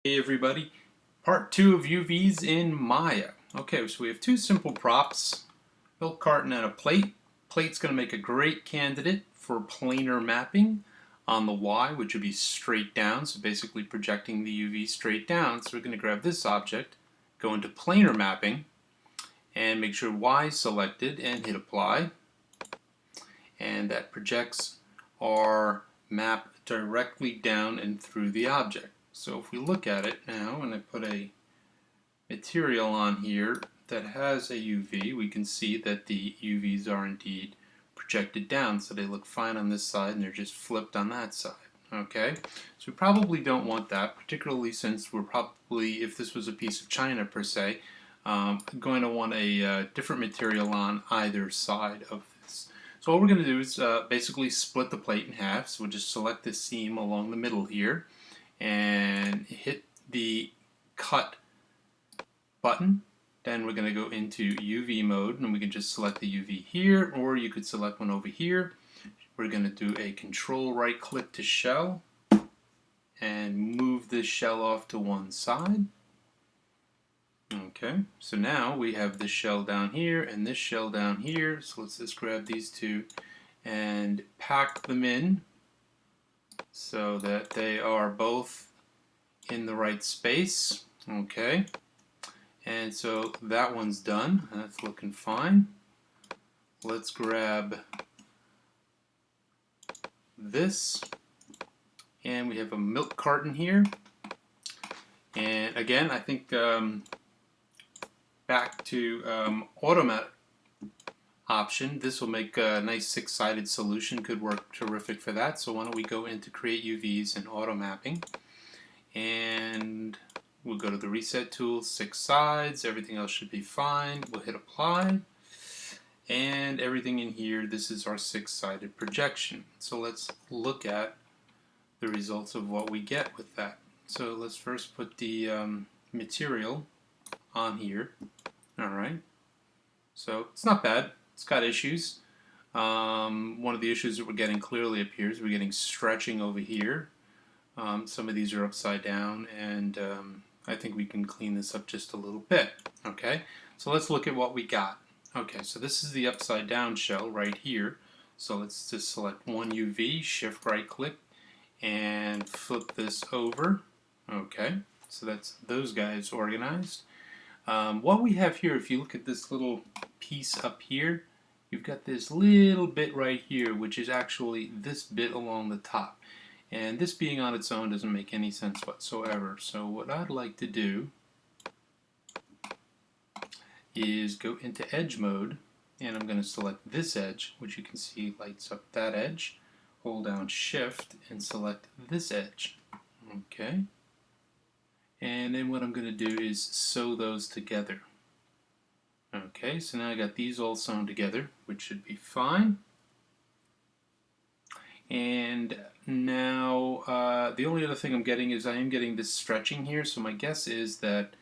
Hey everybody, part 2 of UVs in Maya. Okay, so we have two simple props, milk carton and a plate. Plate's going to make a great candidate for planar mapping on the Y, which would be straight down, so basically projecting the UV straight down. So we're going to grab this object, go into planar mapping, and make sure Y is selected and hit apply. And that projects our map directly down and through the object. So if we look at it now, and I put a material on here that has a UV, we can see that the UVs are indeed projected down, so they look fine on this side and they're just flipped on that side. Okay, so we probably don't want that, particularly since we're probably, if this was a piece of china per se, going to want a different material on either side of this. So what we're going to do is basically split the plate in half. So we'll just select this seam along the middle here and hit the cut button. Then we're going to go into UV mode, and we can just select the UV here, or you could select one over here. We're going to do a control right click to shell and move this shell off to one side. Okay, so now we have this shell down here and this shell down here. So let's just grab these two and pack them in so that they are both in the right space. Okay, and so that one's done. That's looking fine. Let's grab this, and we have a milk carton here. And again, I think back to automatic option, this will make a nice six-sided solution, could work terrific for that. So why don't we go into create UVs and auto mapping, and we'll go to the reset tool, 6 sides, everything else should be fine. We'll hit apply, and everything in here, this is our 6-sided projection. So let's look at the results of what we get with that. So let's first put the material on here. Alright, so it's not bad. It's got issues. One of the issues that we're getting clearly appears, we're getting stretching over here. Some of these are upside down, and I think we can clean this up just a little bit. Okay, so let's look at what we got. Okay, so this is the upside down shell right here. So let's just select one UV, shift right click, and flip this over. Okay, so that's those guys organized. What we have here, if you look at this little piece up here, you've got this little bit right here, which is actually this bit along the top. And this being on its own doesn't make any sense whatsoever. So what I'd like to do is go into edge mode, and I'm going to select this edge, which you can see lights up that edge. Hold down shift and select this edge. Okay. And then what I'm going to do is sew those together. Okay, so now I got these all sewn together, which should be fine. And now the only other thing I'm getting is I am getting this stretching here, so my guess is that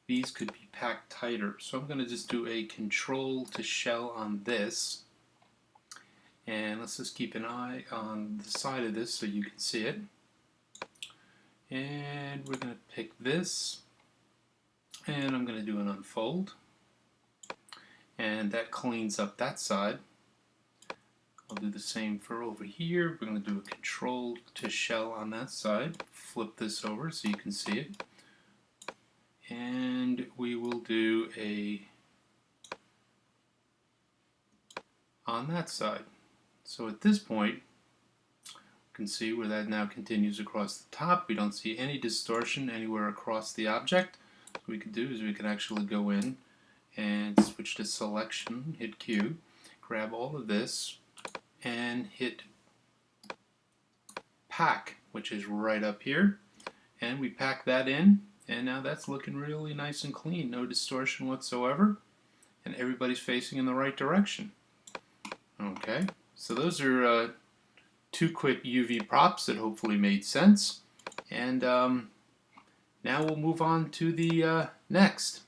these could be packed tighter. So I'm going to just do a control to shell on this. And let's just keep an eye on the side of this so you can see it. And we're going to pick this, and I'm going to do an unfold, and that cleans up that side. I'll do the same for over here. We're going to do a control to shell on that side, flip this over so you can see it, and we will do a on that side. So at this point, can see where that now continues across the top. We don't see any distortion anywhere across the object. What we can do is we can actually go in and switch to selection, hit Q, grab all of this, and hit pack, which is right up here, and we pack that in, and now that's looking really nice and clean, no distortion whatsoever, and everybody's facing in the right direction. Okay, so those are two quick UV props that hopefully made sense, and now we'll move on to the next.